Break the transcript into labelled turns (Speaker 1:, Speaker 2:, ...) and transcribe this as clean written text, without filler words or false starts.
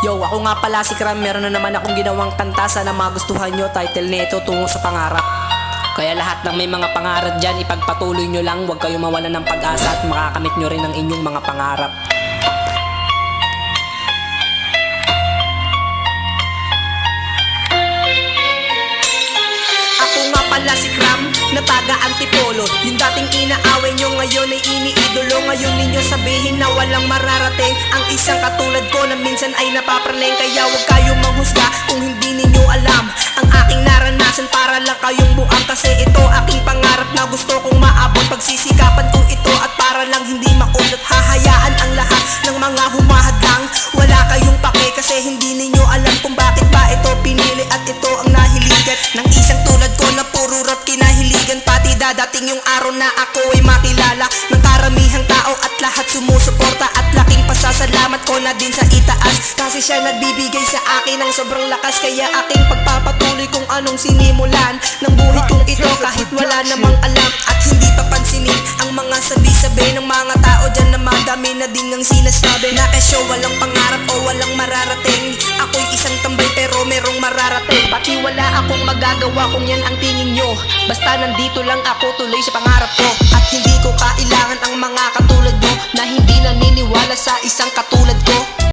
Speaker 1: Yo, ako nga pala si Kram. Meron na naman akong ginawang kanta. Sana magustuhan nyo. Title nito, Tungo sa Pangarap. Kaya lahat ng may mga pangarap dyan, ipagpatuloy nyo lang. Huwag kayong mawalan ng pag-asa at makakamit nyo rin ang inyong mga pangarap. Ako nga pala si Kram, na taga-Antipolo. Yung dating inaaway nyo ngayon ay iniidolo. Ngayon ninyo sabihin na walang mararating ang isang katulad ko na minsan ay napapraning. Kaya huwag kayong manghusga kung hindi ninyo alam ang aking naranasan, para lang kayong buang. Kasi ito aking pangarap na gusto kong maabot. Pagsisikapan ko ito at para lang hindi maulot. Hahayaan ang lahat ng mga humahadlang. Wala kayong pake kasi hindi ninyo alam kung bakit ba ito pinili. At ito ang nahiligan ng isang tulad ko na puro rap kinahiligan. Pati dadating yung araw na ako ay makilala ng karamihang tao at lahat sumusuporta. At laking pasasalamat ko na din sa itaas, kasi siya nagbibigay sa akin ng sobrang lakas. Kaya aking pagpapatuloy kung anong sinimulan ng buhay kong ito, kahit wala namang alam at hindi papansinin ang mga sabi-sabi ng mga tao dyan na madami na ding ang sinasabi na kesyo walang pangarap o walang mararating. Ako'y isang tambay pero merong mararating. Pati wala akong magagawa kung yan ang tingin nyo. Basta nandito lang ako tuloy sa pangarap ko. At hindi ko kailangan ang mga katulad mo na hindi naniniwala sa isang katulad ko.